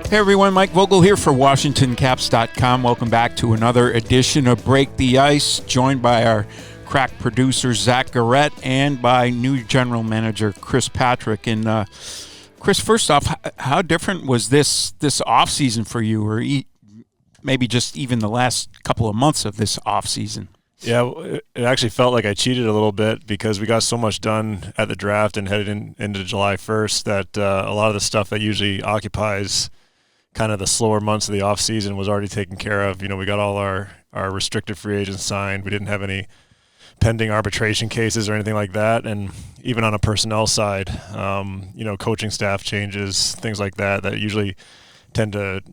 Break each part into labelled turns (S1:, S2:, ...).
S1: Hey everyone, Mike Vogel here for WashingtonCaps.com. Welcome back to another edition of Break the Ice, joined by our crack producer Zach Garrett and by new general manager Chris Patrick. And Chris, first off, how different was this offseason for you, or maybe just even the last couple of months of this offseason?
S2: Yeah, it actually felt like I cheated a little bit because we got so much done at the draft and headed into July 1st that a lot of the stuff that usually occupies kind of the slower months of the off season was already taken care of. You know, we got all our restricted free agents signed. We didn't have any pending arbitration cases or anything like that. And even on a personnel side, coaching staff changes, things like that usually tend to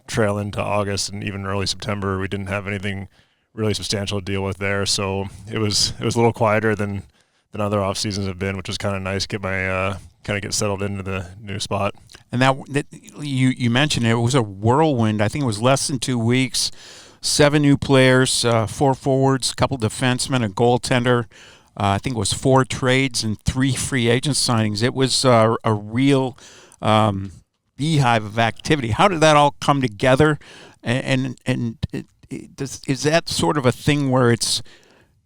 S2: trail into August and even early September. We didn't have anything really substantial to deal with there. So it was a little quieter than other off seasons have been, which was kind of nice. Get my get settled into the new spot. And
S1: that you mentioned it was a whirlwind. I think it was less than 2 weeks. 7 new players, 4 forwards, a couple defensemen, a goaltender. I think it was 4 trades and 3 free agent signings. It was a real beehive of activity. How did that all come together? And is that sort of a thing where it's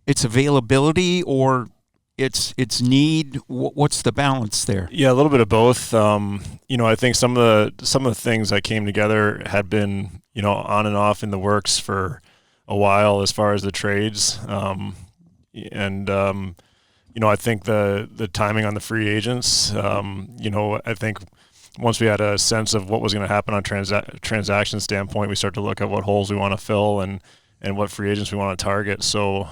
S1: availability or it's need? What's the balance there?
S2: Yeah, a little bit of both. I think some of the things that came together had been on and off in the works for a while as far as the trades. I think the timing on the free agents. I think once we had a sense of what was going to happen on transaction standpoint, we started to look at what holes we want to fill and what free agents we want to target. So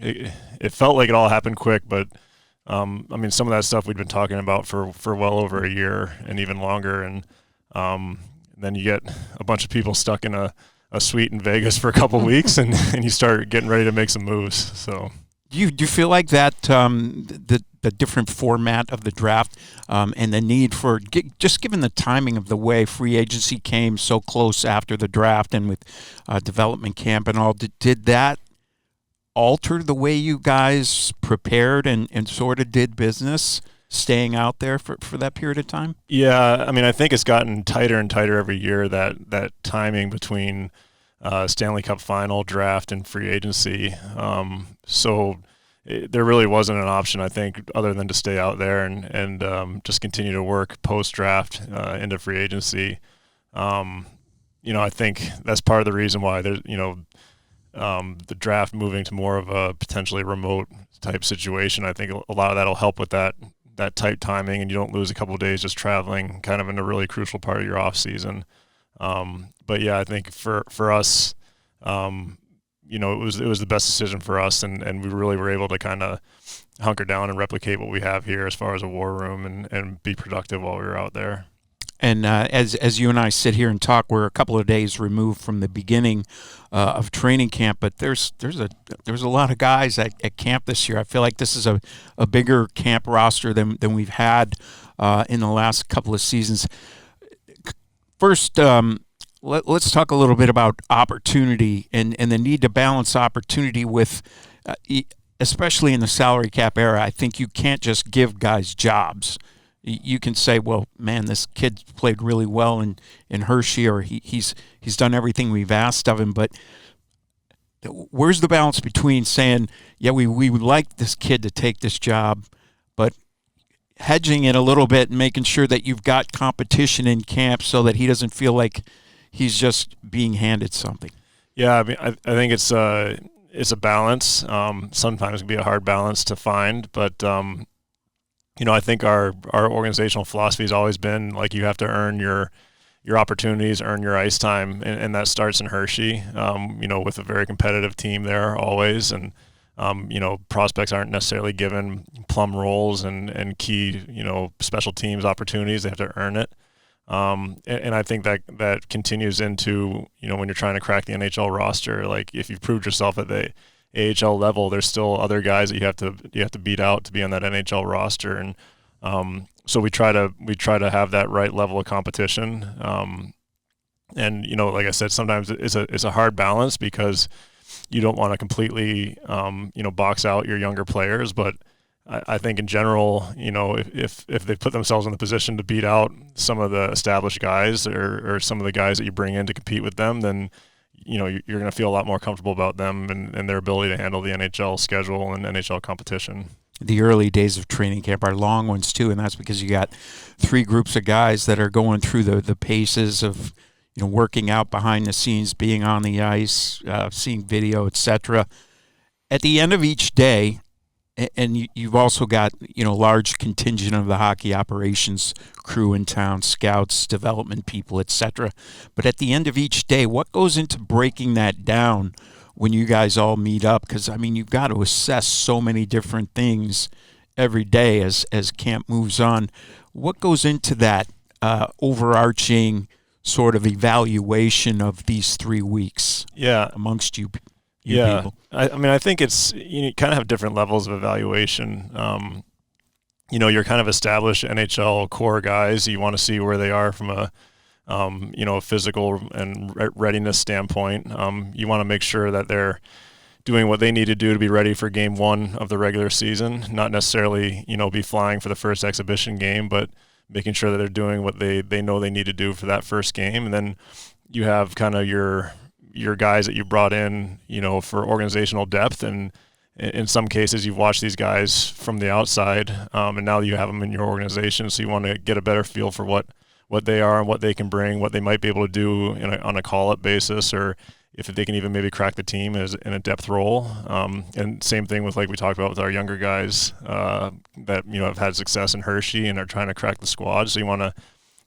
S2: it felt like it all happened quick, but some of that stuff we'd been talking about for well over a year and even longer. And then you get a bunch of people stuck in a suite in Vegas for a couple weeks and you start getting ready to make some moves. So
S1: do you feel like that the different format of the draft and the need for just given the timing of the way free agency came so close after the draft and with development camp and all, did that alter the way you guys prepared and sort of did business, staying out there for that period of time?
S2: Yeah, I think it's gotten tighter and tighter every year, that timing between Stanley Cup final, draft, and free agency. There really wasn't an option, I think, other than to stay out there and just continue to work post-draft into free agency. I think that's part of the reason why there's, the draft moving to more of a potentially remote type situation. I think a lot of that will help with that tight timing, and you don't lose a couple of days just traveling kind of in a really crucial part of your off season. But yeah, I think for us, it was the best decision for us, and we really were able to kind of hunker down and replicate what we have here as far as a war room and be productive while we were out there.
S1: And as you and I sit here and talk, we're a couple of days removed from the beginning of training camp, but there's a lot of guys at camp this year. I feel like this is a bigger camp roster than we've had in the last couple of seasons. First, let's talk a little bit about opportunity and the need to balance opportunity with, especially in the salary cap era. I think you can't just give guys jobs. You can say, well, man, this kid played really well in Hershey, or he's done everything we've asked of him. But where's the balance between saying, yeah, we would like this kid to take this job, but hedging it a little bit and making sure that you've got competition in camp so that he doesn't feel like he's just being handed something?
S2: Yeah, I think it's a balance. Sometimes it can be a hard balance to find, but I think our organizational philosophy has always been like you have to earn your opportunities, earn your ice time, and that starts in Hershey. With a very competitive team there always, and prospects aren't necessarily given plum roles and key special teams opportunities. They have to earn it. And I think that continues into when you're trying to crack the NHL roster. Like if you've proved yourself at the AHL level, there's still other guys that you have to beat out to be on that NHL roster, and so we try to have that right level of competition. And like I said, sometimes it's a hard balance because you don't want to completely box out your younger players, but I think in general, if they put themselves in the position to beat out some of the established guys or some of the guys that you bring in to compete with them, then you're going to feel a lot more comfortable about them and their ability to handle the NHL schedule and NHL competition.
S1: The early days of training camp are long ones too, and that's because you got three groups of guys that are going through the paces of working out behind the scenes, being on the ice, seeing video, etc. At the end of each day, and you've also got large contingent of the hockey operations crew in town, scouts, development people, etc. But at the end of each day, what goes into breaking that down when you guys all meet up? Because you've got to assess so many different things every day as camp moves on. What goes into that overarching sort of evaluation of these 3 weeks?
S2: Yeah,
S1: amongst you
S2: yeah.
S1: people.
S2: I think it's you kind of have different levels of evaluation. You're kind of established NHL core guys. You want to see where they are from a physical and readiness standpoint. You want to make sure that they're doing what they need to do to be ready for game one of the regular season, not necessarily, be flying for the first exhibition game, but making sure that they're doing what they know they need to do for that first game. And then you have kind of your guys that you brought in, for organizational depth. And in some cases, you've watched these guys from the outside, and now you have them in your organization. So you want to get a better feel for what they are and what they can bring, what they might be able to do on a call-up basis, or if they can even maybe crack the team in a depth role. And same thing with, like we talked about with our younger guys that, have had success in Hershey and are trying to crack the squad. So you want to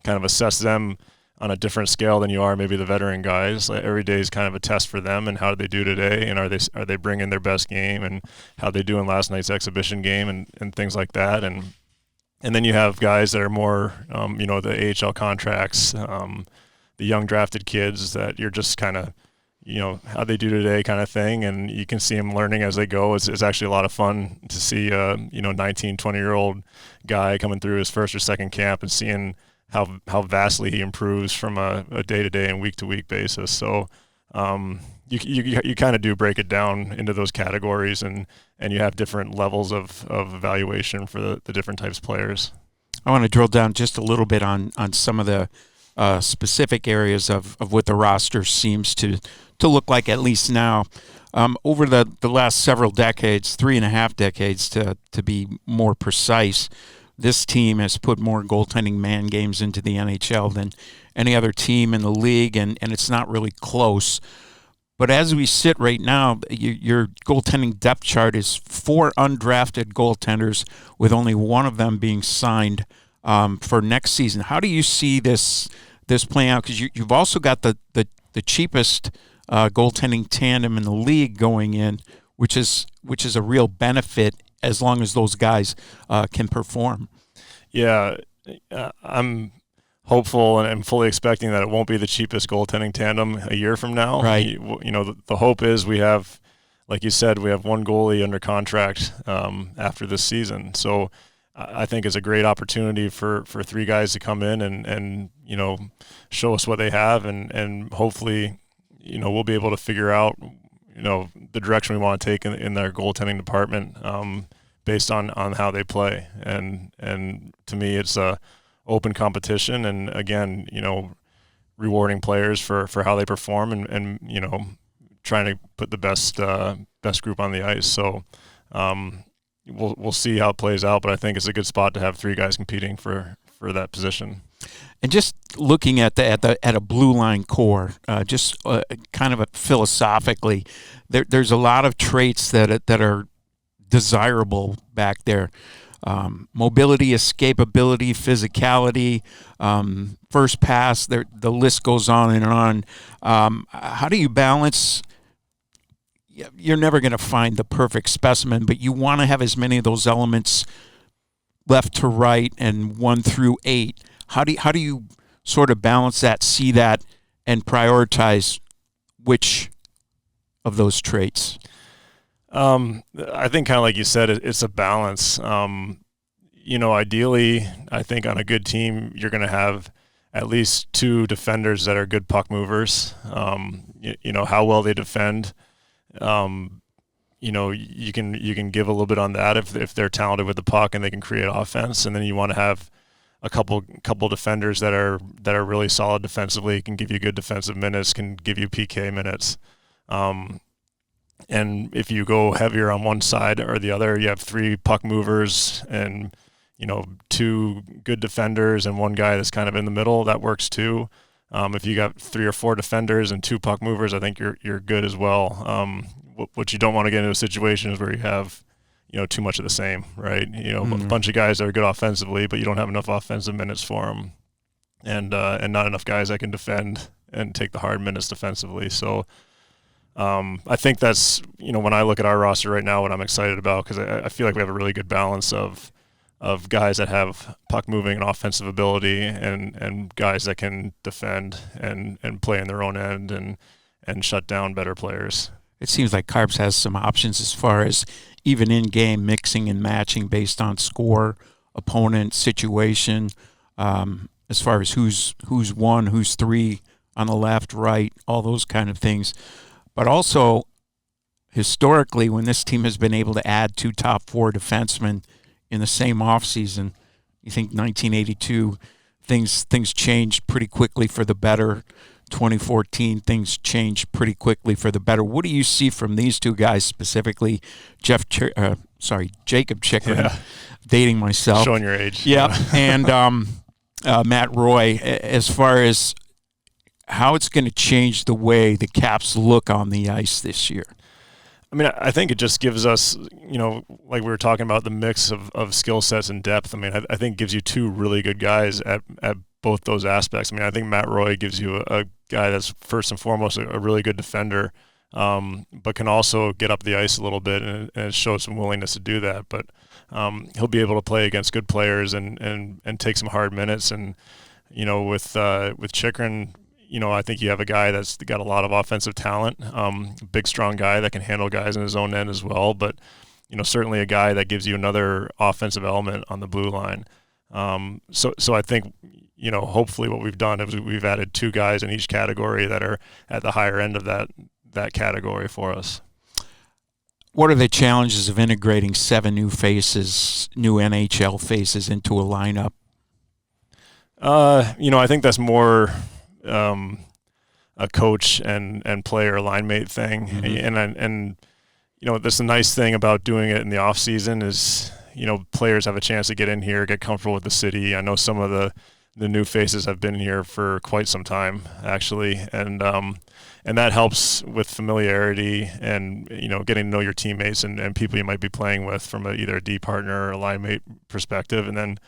S2: kind of assess them on a different scale than you are maybe the veteran guys. Like every day is kind of a test for them, and how did they do today, and are they bringing their best game, and how they do in last night's exhibition game, and things like that. And then you have guys that are more, the AHL contracts, the young drafted kids that you're just kind of, how they do today kind of thing, and you can see them learning as they go. It's actually a lot of fun to see 19, 20-year-old guy coming through his first or second camp and seeing how vastly he improves from a day-to-day and week-to-week basis. So you kind of do break it down into those categories, and you have different levels of evaluation for the different types of players.
S1: I want to drill down just a little bit on some of the specific areas of what the roster seems to look like, at least now. Over the last several decades, 3.5 decades to be more precise, this team has put more goaltending man games into the NHL than any other team in the league, and it's not really close. But as we sit right now, your goaltending depth chart is 4 undrafted goaltenders, with only one of them being signed for next season. How do you see this playing out? Because you've also got the cheapest goaltending tandem in the league going in, which is a real benefit as long as those guys can perform.
S2: Yeah, I'm hopeful and I'm fully expecting that it won't be the cheapest goaltending tandem a year from now.
S1: Right.
S2: The hope is we have, like you said, we have one goalie under contract after this season. So I think it's a great opportunity for 3 guys to come in and show us what they have, and hopefully, we'll be able to figure out, the direction we want to take in their goaltending department based on how they play. And to me, it's a open competition, and again, rewarding players for how they perform, and trying to put the best group on the ice. So we'll see how it plays out, but I think it's a good spot to have 3 guys competing for that position.
S1: And just looking at a blue line core, kind of philosophically, there's a lot of traits that are desirable back there. Mobility, escapability, physicality, first pass, the list goes on and on. How do you balance? You're never going to find the perfect specimen, but you want to have as many of those elements left to right and 1 through 8. How do you sort of balance that, see that, and prioritize which of those traits?
S2: I think kind of like you said, it's a balance. Ideally, I think on a good team, you're going to have at least 2 defenders that are good puck movers. How well they defend, you can give a little bit on that if they're talented with the puck and they can create offense, and then you want to have a couple defenders that are really solid defensively, can give you good defensive minutes, can give you PK minutes. And if you go heavier on one side or the other, you have 3 puck movers and 2 good defenders and 1 guy that's kind of in the middle. That works too. If you got 3 or 4 defenders and 2 puck movers, I think you're good as well. What you don't want to get into a situation is where you have too much of the same, right? A bunch of guys that are good offensively, but you don't have enough offensive minutes for them, and not enough guys that can defend and take the hard minutes defensively. So I think that's when I look at our roster right now, what I'm excited about, because I feel like we have a really good balance of guys that have puck moving and offensive ability, and guys that can defend and play in their own end and shut down better players.
S1: It seems like Carps has some options as far as even in-game mixing and matching based on score, opponent, situation, as far as who's 1, who's 3 on the left, right, all those kind of things. But also, historically, when this team has been able to add 2 top 4 defensemen in the same offseason, you think 1982, things changed pretty quickly for the better. 2014, things changed pretty quickly for the better. What do you see from these 2 guys specifically? Jacob Chikrin,
S2: Yeah.
S1: dating myself.
S2: Showing your age.
S1: Yeah, and Matt Roy, as far as how it's going to change the way the Caps look on the ice this year.
S2: I mean, I think it just gives us, like we were talking about, the mix of skill sets and depth. I mean, I think it gives you 2 really good guys at both those aspects. I mean, I think Matt Roy gives you a guy that's first and foremost a really good defender, but can also get up the ice a little bit and show some willingness to do that. But he'll be able to play against good players and take some hard minutes. And with Chikrin, I think you have a guy that's got a lot of offensive talent, big, strong guy that can handle guys in his own end as well. But certainly a guy that gives you another offensive element on the blue line. So I think, hopefully what we've done is we've added 2 guys in each category that are at the higher end of that category for us.
S1: What are the challenges of integrating 7 new faces, new NHL faces into a lineup?
S2: I think that's more a coach and player line mate thing. Mm-hmm. And that's the nice thing about doing it in the off season is, players have a chance to get in here, get comfortable with the city. I know some of the new faces have been here for quite some time, actually, and that helps with familiarity and getting to know your teammates and people you might be playing with from either a D partner or a line mate perspective. And then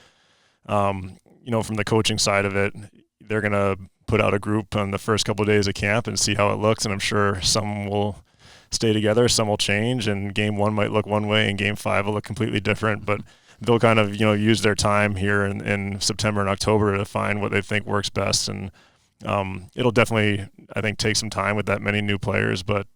S2: from the coaching side of it, they're gonna put out a group on the first couple of days of camp and see how it looks, and I'm sure some will stay together, some will change, and game 1 might look one way and game 5 will look completely different. But they'll kind of use their time here in September and October to find what they think works best. And it'll definitely, I think, take some time with that many new players. But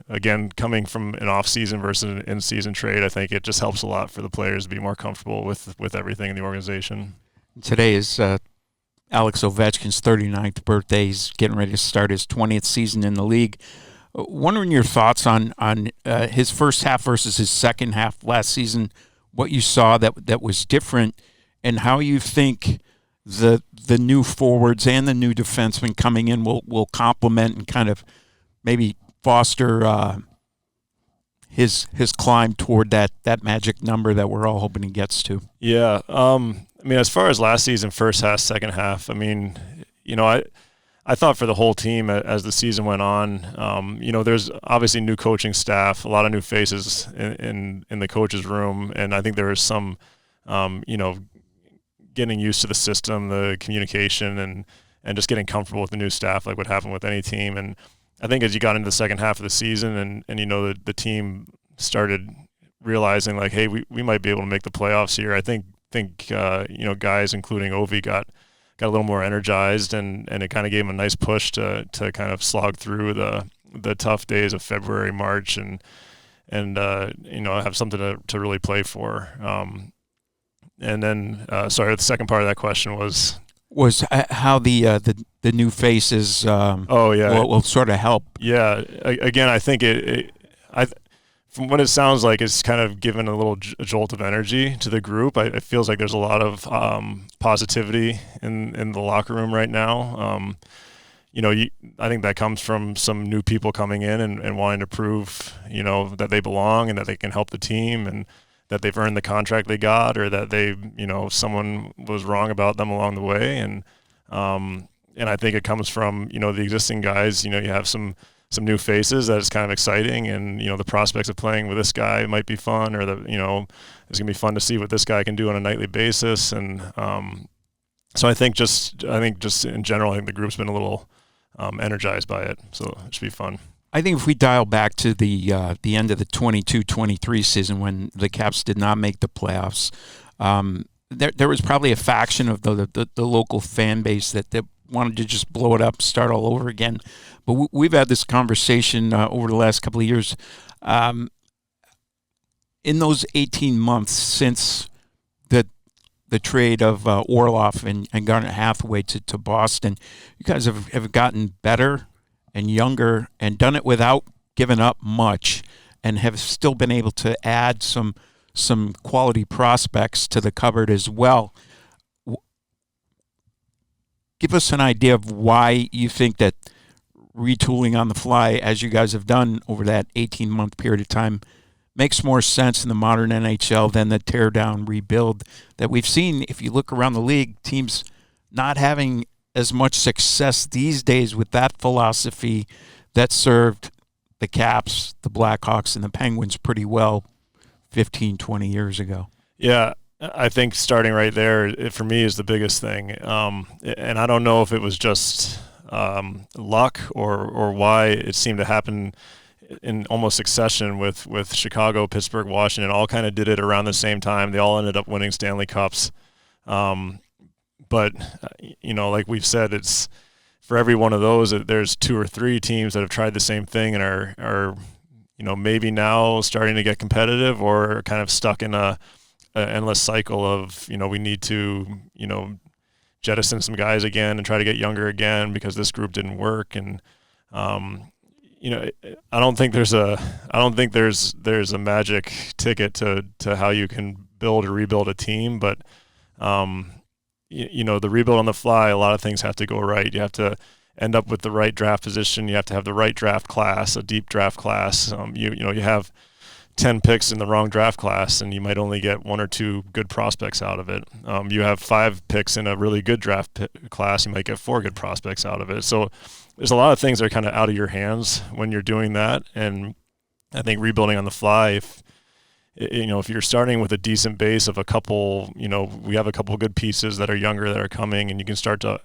S2: again, coming from an off season versus an in season trade, I think it just helps a lot for the players to be more comfortable with everything in the organization.
S1: Today is Alex Ovechkin's 39th birthday. He's getting ready to start his 20th season in the league. Wondering your thoughts on his first half versus his second half last season, what you saw that was different, and how you think the new forwards and the new defensemen coming in will complement and kind of maybe foster his climb toward that magic number that we're all hoping he gets to.
S2: Yeah. I mean, as far as last season, first half, second half, I mean, I thought for the whole team as the season went on, there's obviously new coaching staff, a lot of new faces in the coach's room. And I think there was some, getting used to the system, the communication, and just getting comfortable with the new staff, like what happened with any team. And I think as you got into the second half of the season and the team started realizing like, hey, we might be able to make the playoffs here. I think guys, including Ovi, got a little more energized, and it kind of gave him a nice push to kind of slog through the tough days of February, March, and have something to really play for. And then, sorry, the second part of that question was
S1: how the new faces will sort of help.
S2: Yeah, again, I think from what it sounds like, it's kind of given a little jolt of energy to the group. It feels like there's a lot of positivity in the locker room right now. I think that comes from some new people coming in and wanting to prove, that they belong and that they can help the team and that they've earned the contract they got, or that someone was wrong about them along the way. And I think it comes from, the existing guys. You have some new faces that is kind of exciting, and the prospects of playing with this guy might be fun, or it's gonna be fun to see what this guy can do on a nightly basis. And so I think just in general, I think the group's been a little energized by it, so it should be fun.
S1: I think if we dial back to the end of the 22-23 season when the Caps did not make the playoffs, there was probably a faction of the local fan base that wanted to just blow it up, start all over again. But we've had this conversation over the last couple of years. In those 18 months since the trade of Orlov and Garnet Hathaway to Boston, you guys have gotten better and younger and done it without giving up much, and have still been able to add some quality prospects to the cupboard as well. Give us an idea of why you think that retooling on the fly, as you guys have done over that 18-month period of time, makes more sense in the modern NHL than the tear-down rebuild that we've seen. If you look around the league, teams not having as much success these days with that philosophy that served the Caps, the Blackhawks, and the Penguins pretty well 15, 20 years ago.
S2: Yeah, I think starting right there, for me, is the biggest thing. And I don't know if it was just luck or why it seemed to happen in almost succession with Chicago, Pittsburgh, Washington. All kind of did it around the same time. They all ended up winning Stanley Cups. But, like we've said, it's for every one of those, there's two or three teams that have tried the same thing and are maybe now starting to get competitive, or kind of stuck in a endless cycle of, we need to, jettison some guys again and try to get younger again because this group didn't work. And, I don't think there's a magic ticket to how you can build or rebuild a team, but, the rebuild on the fly, a lot of things have to go right. You have to end up with the right draft position. You have to have the right draft class, a deep draft class. You have 10 picks in the wrong draft class, and you might only get one or two good prospects out of it. You have 5 picks in a really good draft class, you might get 4 good prospects out of it. So there's a lot of things that are kind of out of your hands when you're doing that. And I think rebuilding on the fly, if you're starting with a decent base of a couple, we have a couple of good pieces that are younger that are coming, and you can start to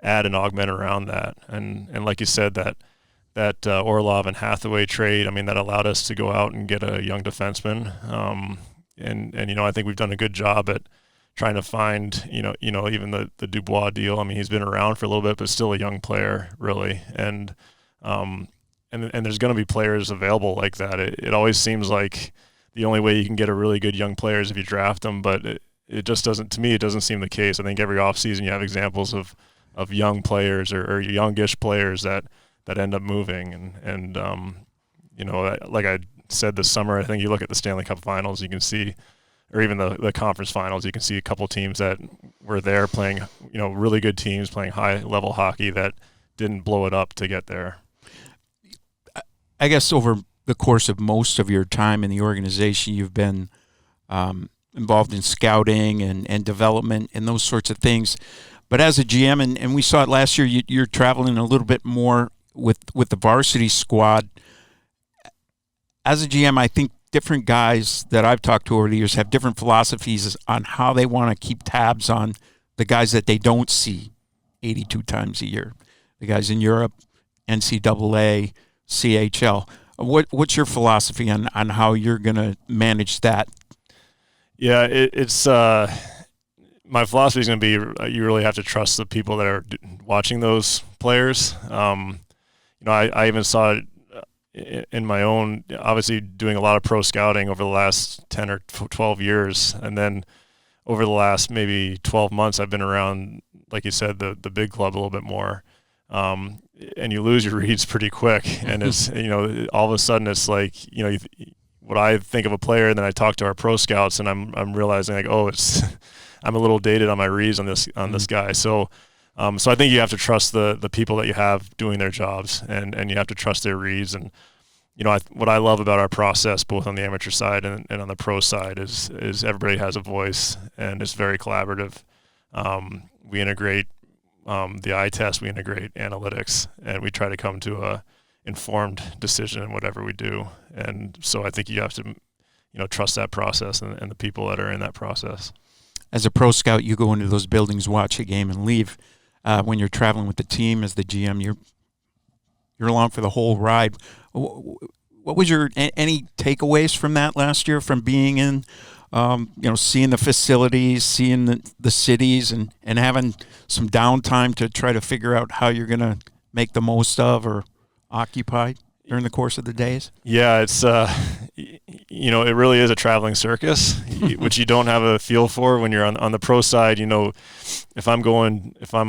S2: add and augment around that. And like you said, that Orlov and Hathaway trade, that allowed us to go out and get a young defenseman. And I think we've done a good job at trying to find, even the Dubois deal. He's been around for a little bit, but still a young player, really. And there's going to be players available like that. It always seems like the only way you can get a really good young player is if you draft them, but it just doesn't, to me, it doesn't seem the case. I think every offseason you have examples of young players or youngish players that end up moving. And like I said this summer, I think you look at the Stanley Cup finals, you can see, or even the conference finals, you can see a couple teams that were there playing, really good teams playing high-level hockey that didn't blow it up to get there.
S1: I guess over the course of most of your time in the organization, you've been involved in scouting and development and those sorts of things. But as a GM, and we saw it last year, you're traveling a little bit more with the varsity squad. As a GM, I think different guys that I've talked to over the years have different philosophies on how they want to keep tabs on the guys that they don't see 82 times a year. The guys in Europe, NCAA, CHL. What's your philosophy on how you're going to manage that?
S2: Yeah, it's my philosophy is going to be you really have to trust the people that are watching those players. I even saw it in my own, obviously doing a lot of pro scouting over the last 10 or 12 years. And then over the last maybe 12 months, I've been around, like you said, the big club a little bit more. And you lose your reads pretty quick. And it's, all of a sudden it's like, what I think of a player, and then I talk to our pro scouts, and I'm realizing like, oh, it's I'm a little dated on my reads on this guy. So so I think you have to trust the people that you have doing their jobs, and you have to trust their reads. And what I love about our process, both on the amateur side and on the pro side, is everybody has a voice, and it's very collaborative. We integrate the eye test, we integrate analytics, and we try to come to a informed decision in whatever we do. And so I think you have to, trust that process and the people that are in that process.
S1: As a pro scout, you go into those buildings, watch a game, and leave. When you're traveling with the team as the GM, you're along for the whole ride. What was your any takeaways from that last year, from being in, seeing the facilities, seeing the cities, and having some downtime to try to figure out how you're going to make the most of or occupy during the course of the days? Yeah,
S2: it's it really is a traveling circus, which you don't have a feel for when you're on the pro side. If I'm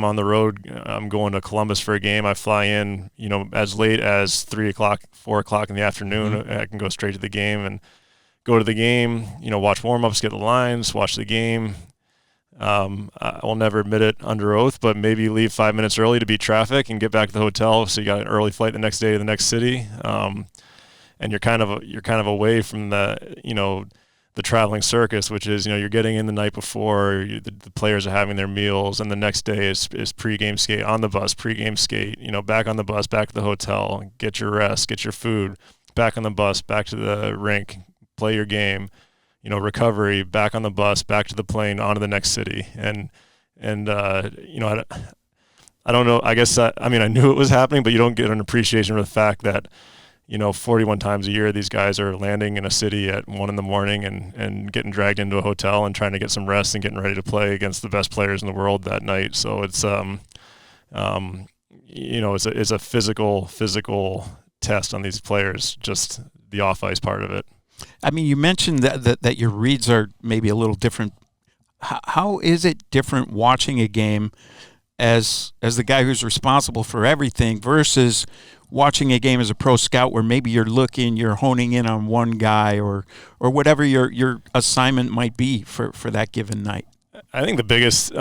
S2: on the road, I'm going to Columbus for a game. I fly in, as late as 3 o'clock, 4 o'clock in the afternoon. Mm-hmm. I can go straight to the game and go to the game. Watch warm-ups, get the lines, watch the game. I will never admit it under oath, but maybe leave 5 minutes early to beat traffic and get back to the hotel. So you got an early flight the next day to the next city, and you're kind of away from the traveling circus, which is you're getting in the night before. The players are having their meals, and the next day is pregame skate on the bus, pregame skate. Back on the bus, back to the hotel, get your rest, get your food, back on the bus, back to the rink, play your game. Recovery, back on the bus, back to the plane, on to the next city. And I don't know, I guess, I knew it was happening, but you don't get an appreciation for the fact that, 41 times a year, these guys are landing in a city at 1 a.m. and getting dragged into a hotel and trying to get some rest and getting ready to play against the best players in the world that night. So it's, it's a physical test on these players, just the off-ice part of it.
S1: You mentioned that your reads are maybe a little different. How is it different watching a game as the guy who's responsible for everything versus watching a game as a pro scout, where maybe you're honing in on one guy or whatever your assignment might be for that given night?
S2: I think the biggest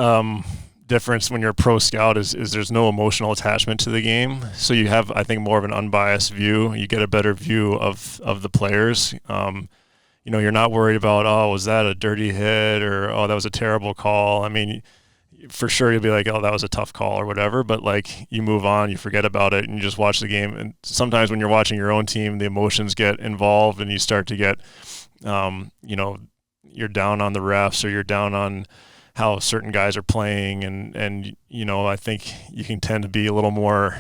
S2: difference when you're a pro scout is there's no emotional attachment to the game. So you have, I think, more of an unbiased view. You get a better view of the players. You're not worried about, oh, was that a dirty hit, or, oh, that was a terrible call. For sure you'll be like, oh, that was a tough call or whatever, but like you move on, you forget about it, and you just watch the game. And sometimes when you're watching your own team, the emotions get involved, and you start to get, you're down on the refs, or you're down on how certain guys are playing, and I think you can tend to be a little more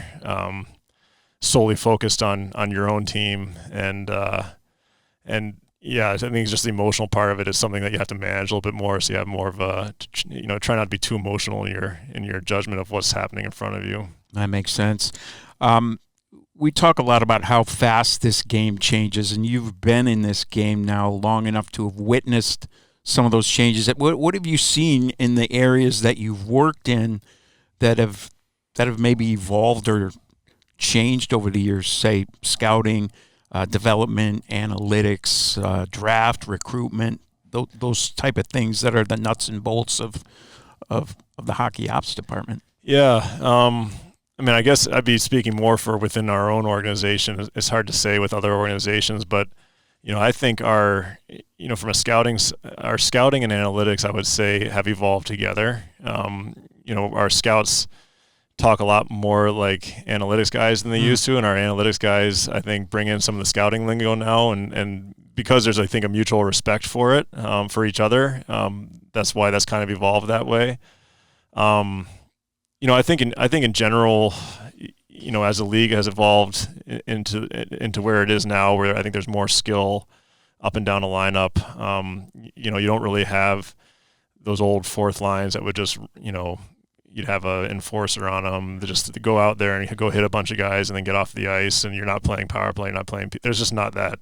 S2: solely focused on your own team, and yeah, I think it's just the emotional part of it is something that you have to manage a little bit more, so you have more of a, try not to be too emotional in your judgment of what's happening in front of you.
S1: That makes sense. We talk a lot about how fast this game changes, and you've been in this game now long enough to have witnessed some of those changes. What have you seen in the areas that you've worked in that have maybe evolved or changed over the years, say scouting, development, analytics, draft, recruitment, those type of things that are the nuts and bolts of the hockey ops department?
S2: Yeah. I guess I'd be speaking more for within our own organization. It's hard to say with other organizations, but I think our scouting and analytics, I would say, have evolved together. Our scouts talk a lot more like analytics guys than they used to, and our analytics guys, I think, bring in some of the scouting lingo now, and because there's, I think, a mutual respect for it, for each other. That's why that's kind of evolved that way. I think in general, as the league has evolved into where it is now, where I think there's more skill up and down a lineup. You don't really have those old fourth lines that would just, you'd have an enforcer on them to just go out there and go hit a bunch of guys and then get off the ice, and you're not playing power play, you're not playing. There's just not that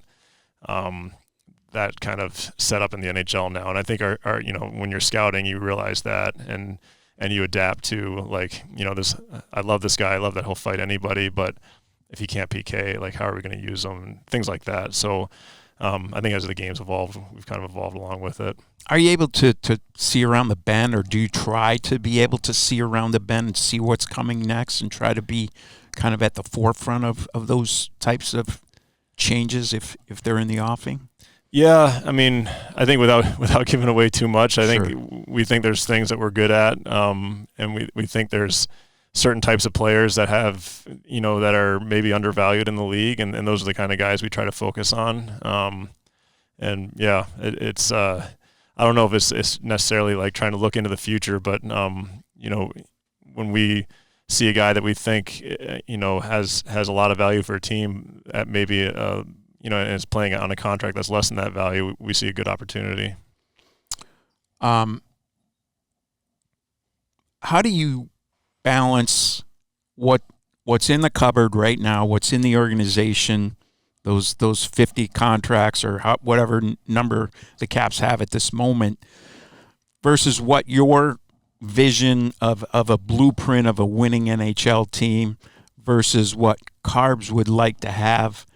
S2: that kind of setup in the NHL now. And I think our when you're scouting, you realize that and you adapt to, like, this. I love this guy. I love that he'll fight anybody, but if he can't PK, like, how are we going to use him? Things like that. So I think as the game's evolved, we've kind of evolved along with it.
S1: Are you able to see around the bend, or do you try to be able to see around the bend and see what's coming next and try to be kind of at the forefront of those types of changes if they're in the offing?
S2: Yeah, I mean, I think without giving away too much, I
S1: Sure.
S2: think we think there's things that we're good at, and we think there's certain types of players that have, that are maybe undervalued in the league, and those are the kind of guys we try to focus on. And yeah, it's I don't know if it's necessarily like trying to look into the future, but when we see a guy that we think has a lot of value for a team at maybe and is playing on a contract that's less than that value, we see a good opportunity.
S1: How do you balance what's in the cupboard right now, what's in the organization, those 50 contracts or whatever number the Caps have at this moment, versus what your vision of a blueprint of a winning NHL team versus what Carbs would like to have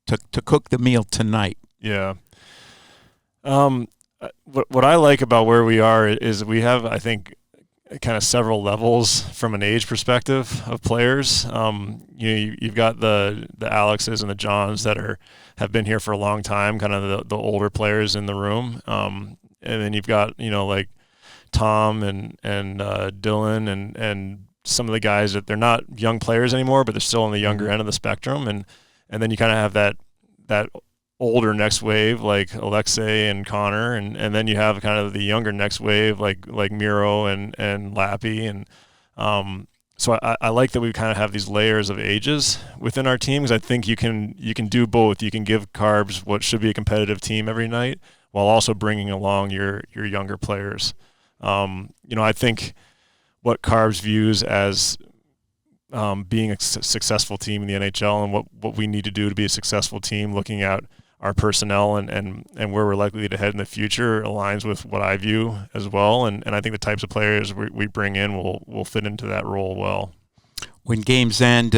S1: to cook the meal tonight?
S2: Yeah. What I like about where we are is we have, I think, kind of several levels from an age perspective of players. You've got the Alexes and the Johns that have been here for a long time, kind of the older players in the room. And then you've got like Tom and Dylan and some of the guys that they're not young players anymore, but they're still on the younger end of the spectrum. And then you kind of have that older next wave like Alexei and Connor, and then you have kind of the younger next wave like Miro and Lappy, and so I like that we kind of have these layers of ages within our team, because I think you can do both. You can give Carbs what should be a competitive team every night while also bringing along your younger players. I think what Carbs views as being a successful team in the NHL, and what we need to do to be a successful team, looking at our personnel and where we're likely to head in the future, aligns with what I view as well. And I think the types of players we bring in will fit into that role well.
S1: When games end,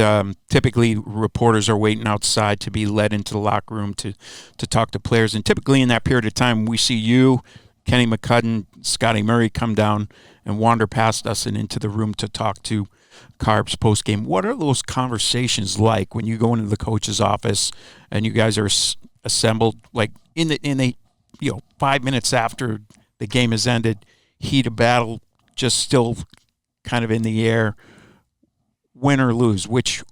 S1: typically reporters are waiting outside to be led into the locker room to talk to players. And typically in that period of time, we see you, Kenny McCudden, Scotty Murray come down and wander past us and into the room to talk to Carbs post game. What are those conversations like when you go into the coach's office and you guys are assembled, like in the 5 minutes after the game has ended, heat of battle just still kind of in the air, win or lose? Which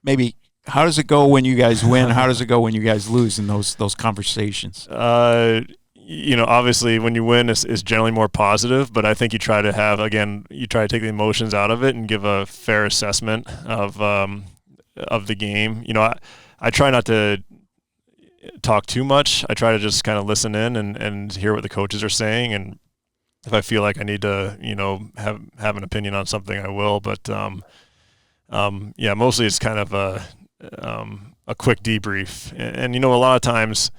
S1: maybe how does it go when you guys win? How does it go when you guys lose in those conversations?
S2: Obviously when you win is generally more positive, but I think you try to take the emotions out of it and give a fair assessment of the game. I try not to talk too much. I try to just kind of listen in and hear what the coaches are saying, and if I feel like I need to, have an opinion on something, I will. But mostly it's kind of a quick debrief, and a lot of times,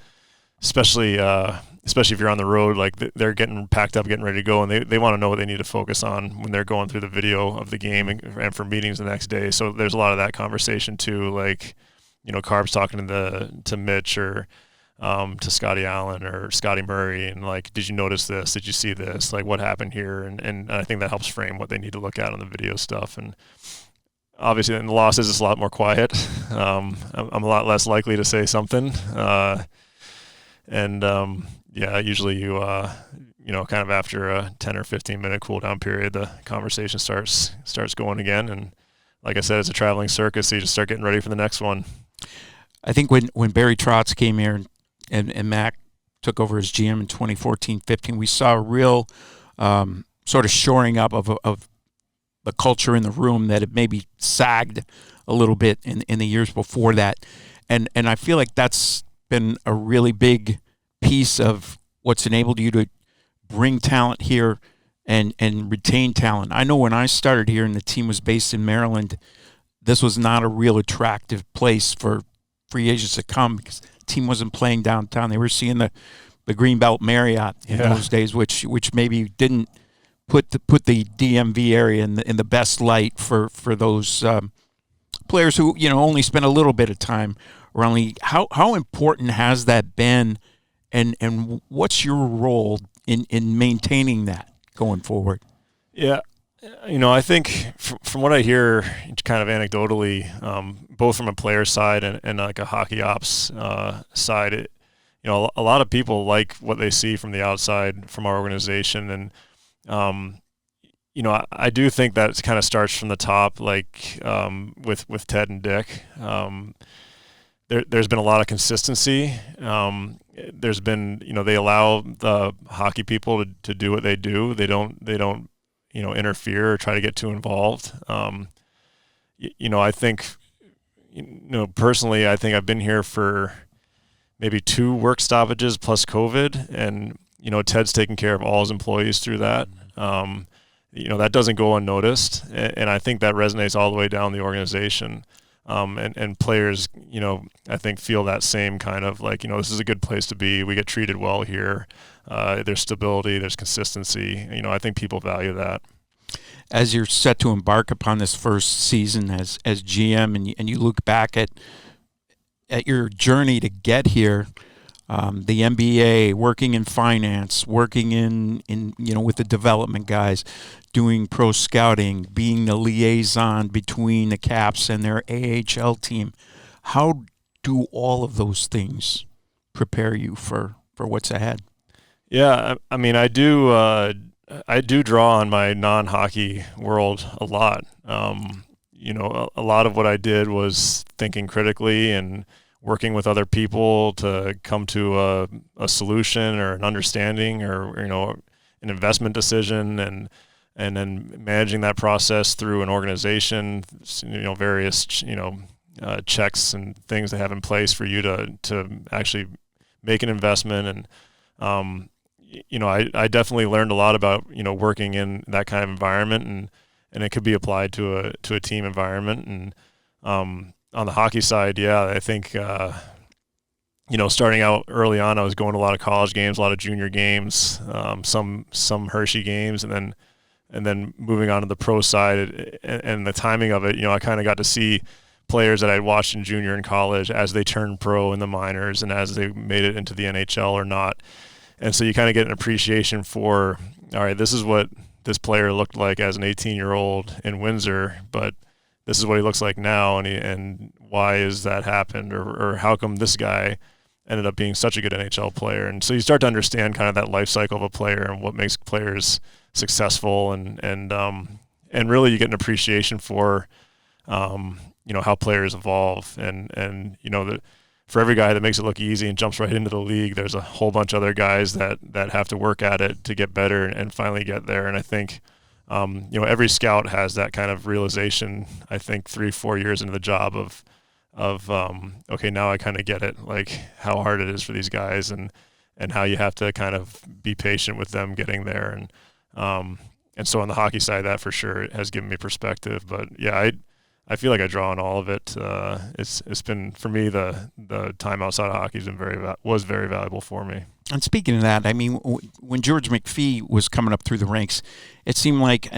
S2: especially if you're on the road, like they're getting packed up, getting ready to go, and they want to know what they need to focus on when they're going through the video of the game and for meetings the next day. So there's a lot of that conversation too, like, Carbs talking to Mitch or to Scotty Allen or Scotty Murray, and like, did you notice this? Did you see this? Like, what happened here? And I think that helps frame what they need to look at on the video stuff. And obviously in the losses, it's a lot more quiet. I'm a lot less likely to say something. Usually you kind of after a 10 or 15 minute cool down period, the conversation starts going again. And like I said, it's a traveling circus, so you just start getting ready for the next one.
S1: I think when Barry Trotz came here and Mac took over as GM in 2014-15, we saw a real sort of shoring up of the culture in the room that had maybe sagged a little bit in the years before that. And I feel like that's been a really big piece of what's enabled you to bring talent here and retain talent. I know when I started here and the team was based in Maryland, this was not a real attractive place for free agents to come because the team wasn't playing downtown. They were seeing the Greenbelt Marriott in those days, which maybe didn't put the DMV area in the best light for those players who only spent a little bit of time Ronnie, how important has that been, and what's your role in maintaining that going forward?
S2: Yeah, I think from what I hear, kind of anecdotally, both from a player side and like a hockey ops side, a lot of people like what they see from the outside from our organization, and I do think that kind of starts from the top, like with Ted and Dick. There's been a lot of consistency. There's been, they allow the hockey people to do what they do. They don't interfere or try to get too involved. I think, personally, I think I've been here for maybe 2 work stoppages plus COVID, and Ted's taking care of all his employees through that. That doesn't go unnoticed, and I think that resonates all the way down the organization. And players, I think feel that same kind of like, this is a good place to be. We get treated well here. There's stability, there's consistency. I think people value that.
S1: As you're set to embark upon this first season as GM, and you look back at your journey to get here, the MBA, working in finance, working in with the development guys, doing pro scouting, being the liaison between the Caps and their AHL team. How do all of those things prepare you for what's ahead?
S2: Yeah, I mean, I do draw on my non-hockey world a lot. A lot of what I did was thinking critically and working with other people to come to a solution or an understanding or an investment decision, and then managing that process through an organization, various checks and things they have in place for you to actually make an investment. And I definitely learned a lot about working in that kind of environment, and it could be applied to a team environment. And on the hockey side, yeah, I think starting out early on, I was going to a lot of college games, a lot of junior games, some Hershey games, and then moving on to the pro side, and the timing of it, I kind of got to see players that I'd watched in junior and college as they turned pro in the minors and as they made it into the NHL or not. And so you kind of get an appreciation for, all right, this is what this player looked like as an 18-year-old in Windsor, but this is what he looks like now, and why is that happened, or how come this guy ended up being such a good NHL player? And so you start to understand kind of that life cycle of a player and what makes players successful, and really you get an appreciation for how players evolve, and for every guy that makes it look easy and jumps right into the league, there's a whole bunch of other guys that have to work at it to get better and finally get there. And I think every scout has that kind of realization, I think 3-4 years into the job of okay, now I kind of get it, like how hard it is for these guys, and how you have to kind of be patient with them getting there. And so on the hockey side, that for sure has given me perspective. But yeah, I feel like I draw on all of it. It's been, for me, the time outside of hockey was very valuable for me.
S1: And speaking of that, I mean, when George McPhee was coming up through the ranks, it seemed like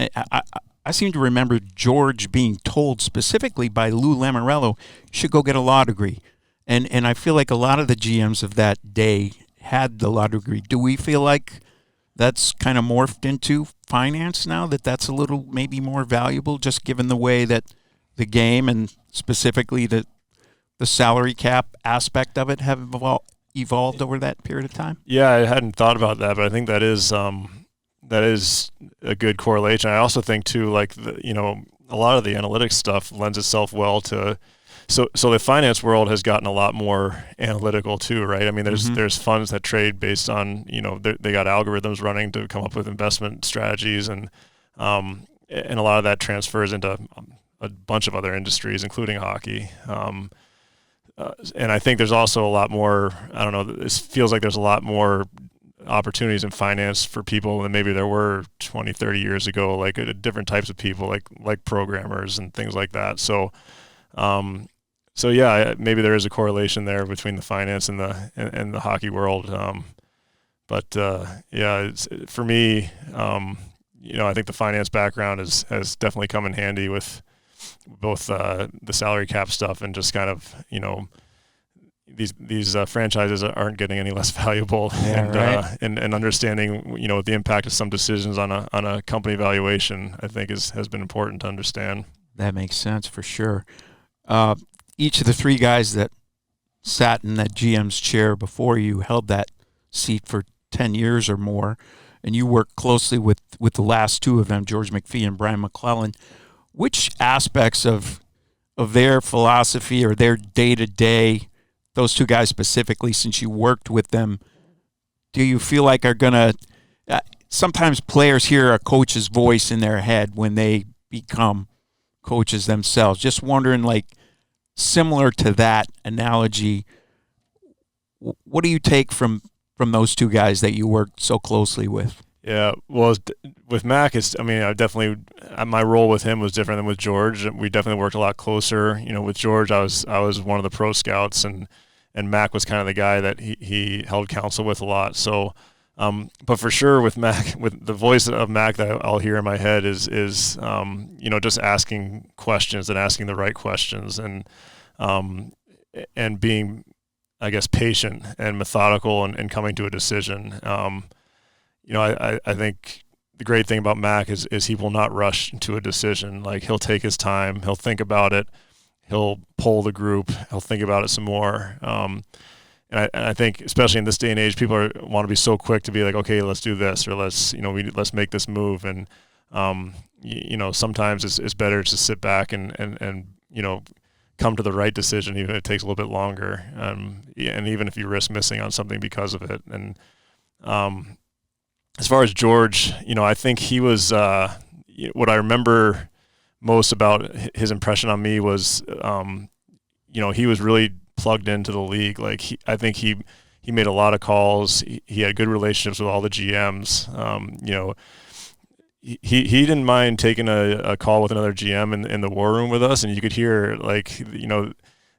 S1: I seem to remember George being told specifically by Lou Lamoriello, you should go get a law degree. And I feel like a lot of the GMs of that day had the law degree. Do we feel like that's kind of morphed into finance now, that's a little maybe more valuable, just given the way that the game and specifically the salary cap aspect of it have evolved over that period of time?
S2: Yeah, I hadn't thought about that, but I think that is a good correlation. I also think too, like a lot of the analytics stuff lends itself well to. So the finance world has gotten a lot more analytical too, right? I mean, there's funds that trade based on they got algorithms running to come up with investment strategies, and a lot of that transfers into a bunch of other industries, including hockey. And I think there's also a lot more, I don't know, it feels like there's a lot more opportunities in finance for people than maybe there were 20, 30 years ago, like different types of people, like programmers and things like that. So yeah, maybe there is a correlation there between the finance and the hockey world. But yeah, for me, I think the finance background has definitely come in handy with both the salary cap stuff and just kind of these franchises aren't getting any less valuable, and understanding the impact of some decisions on a company valuation, I think has been important to understand.
S1: That makes sense for sure. Each of the three guys that sat in that GM's chair before you held that seat for 10 years or more, and you worked closely with the last two of them, George McPhee and Brian McClellan. Which aspects of their philosophy or their day-to-day, those two guys specifically, since you worked with them, do you feel like are going to sometimes players hear a coach's voice in their head when they become coaches themselves? Just wondering, like, similar to that analogy, what do you take from those two guys that you worked so closely with?
S2: Yeah, well, with Mac, my role with him was different than with George. We definitely worked a lot closer. With George, I was one of the pro scouts, and Mac was kind of the guy that he held counsel with a lot. So, but for sure with Mac, with the voice of Mac that I'll hear in my head is just asking questions and asking the right questions, and being, I guess, patient and methodical and coming to a decision. I think the great thing about Mac is he will not rush to a decision. Like, he'll take his time, he'll think about it, he'll poll the group, he'll think about it some more. And I think, especially in this day and age, people want to be so quick to be like, okay, let's do this, or let's make this move. And sometimes it's better to sit back and come to the right decision, even if it takes a little bit longer. And even if you risk missing on something because of it. And as far as George, I think he was what I remember most about his impression on me was, he was really plugged into the league. Like, I think he made a lot of calls. He had good relationships with all the GMs. He didn't mind taking a call with another GM in the war room with us, and you could hear, like,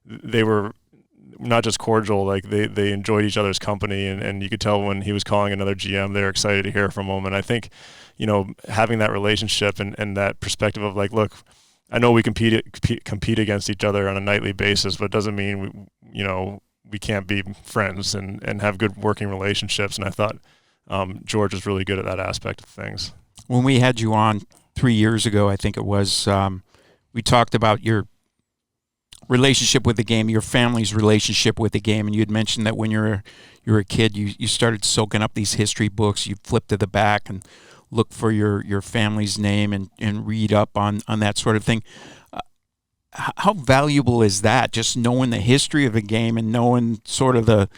S2: they were not just cordial, like they enjoyed each other's company, and you could tell when he was calling another GM, they're excited to hear from him. And I think, having that relationship and that perspective of, like, look, I know we compete against each other on a nightly basis, but it doesn't mean we can't be friends and have good working relationships. And I thought George was really good at that aspect of things.
S1: When we had you on 3 years ago, I think it was, we talked about your relationship with the game, your family's relationship with the game, and you had mentioned that when you were a kid, you started soaking up these history books. You flip to the back and look for your family's name and read up on that sort of thing. How valuable is that, just knowing the history of a game and knowing sort of the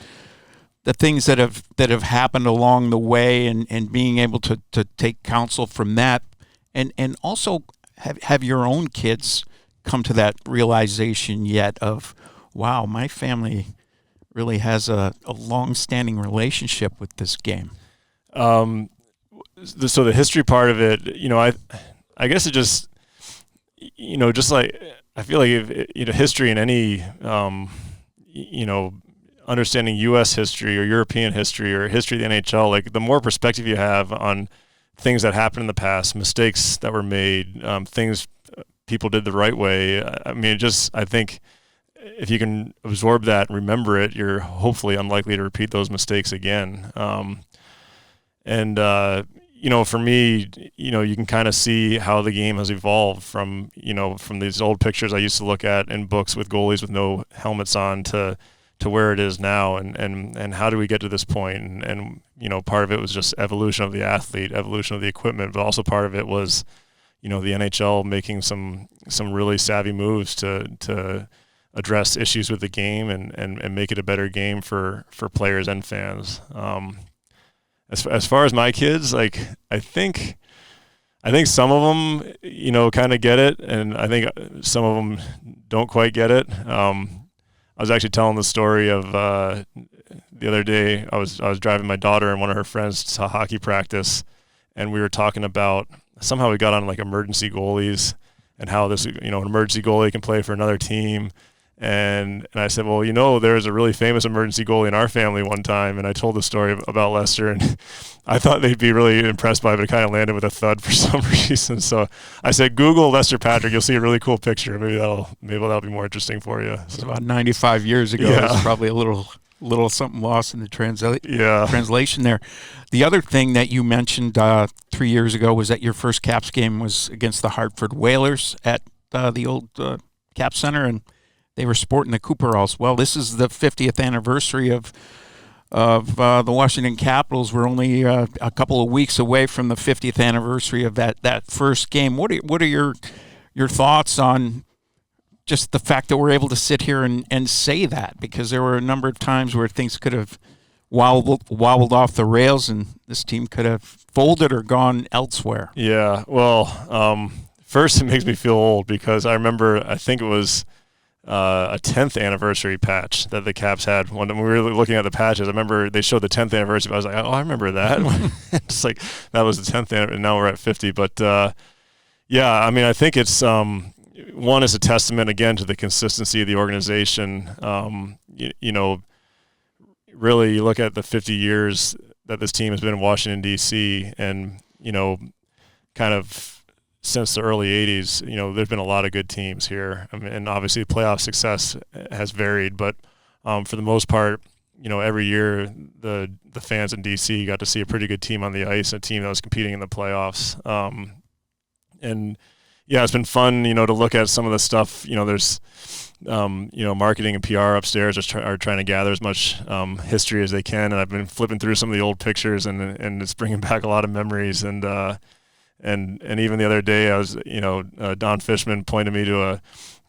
S1: things that have happened along the way, and being able to take counsel from that, and also have your own kids come to that realization yet of, wow, my family really has a long-standing relationship with this game?
S2: So the history part of it, I guess it just, just like, I feel like history in any, understanding U.S. history or European history or history of the NHL, like, the more perspective you have on things that happened in the past, mistakes that were made, things people did the right way. I mean, I think if you can absorb that and remember it, you're hopefully unlikely to repeat those mistakes again. For me, you can kind of see how the game has evolved from these old pictures I used to look at in books with goalies with no helmets on to where it is now, and how do we get to this point? And part of it was just evolution of the athlete, evolution of the equipment, but also part of it was, the NHL making some really savvy moves to address issues with the game and make it a better game for players and fans. As far as my kids, like, I think some of them, kind of get it, and I think some of them don't quite get it. I was actually telling the story of the other day. I was driving my daughter and one of her friends to hockey practice, and we were talking about, somehow we got on, like, emergency goalies and how this, an emergency goalie can play for another team. And I said, well, there was a really famous emergency goalie in our family one time, and I told the story about Lester, and I thought they'd be really impressed by it, but it kind of landed with a thud for some reason. So I said, Google Lester Patrick, you'll see a really cool picture. Maybe that'll be more interesting for you.
S1: It's about 95 years ago.
S2: Yeah.
S1: There's probably a little something lost in the translation there. The other thing that you mentioned 3 years ago was that your first Caps game was against the Hartford Whalers at the old Cap Center, and they were sporting the Cooperalls. Well, this is the 50th anniversary of the Washington Capitals. We're only a couple of weeks away from the 50th anniversary of that first game. What are your thoughts on just the fact that we're able to sit here and say that? Because there were a number of times where things could have wobbled off the rails, and this team could have folded or gone elsewhere.
S2: Yeah, well, first it makes me feel old because I remember, I think it was a 10th anniversary patch that the Caps had. When we were looking at the patches, I remember they showed the 10th anniversary. I was like, oh, I remember that. It's like that was the 10th anniversary, and now we're at 50. But yeah, I mean, I think it's one is a testament again to the consistency of the organization. Really, you look at the 50 years that this team has been in Washington D.C. and kind of since the early 80s, there's been a lot of good teams here. I mean, and obviously playoff success has varied, but for the most part, every year the fans in DC got to see a pretty good team on the ice, a team that was competing in the playoffs. And yeah, it's been fun, to look at some of the stuff. There's marketing and PR upstairs are trying to gather as much history as they can, and I've been flipping through some of the old pictures, and it's bringing back a lot of memories. And even the other day, I was, Don Fishman pointed me to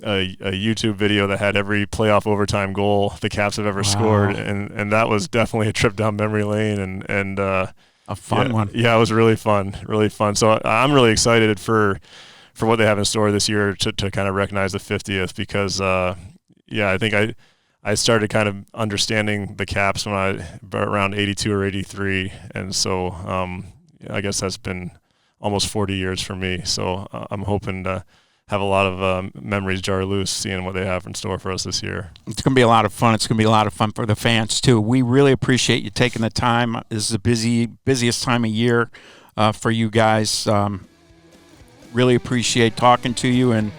S2: a YouTube video that had every playoff overtime goal the Caps have ever scored, and that was definitely a trip down memory lane, and a
S1: fun one.
S2: Yeah, it was really fun. So I'm really excited for what they have in store this year to kind of recognize the 50th because, I think I started kind of understanding the Caps when I around 82 or 83, and so I guess that's been almost 40 years for me. So I'm hoping to have a lot of memories jar loose seeing what they have in store for us this year.
S1: It's going to be a lot of fun. It's going to be a lot of fun for the fans, too. We really appreciate you taking the time. This is the busiest time of year for you guys. Really appreciate talking to you and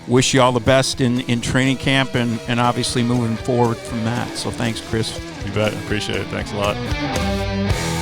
S1: wish you all the best in training camp and obviously moving forward from that. So thanks, Chris.
S2: You bet. Appreciate it. Thanks a lot.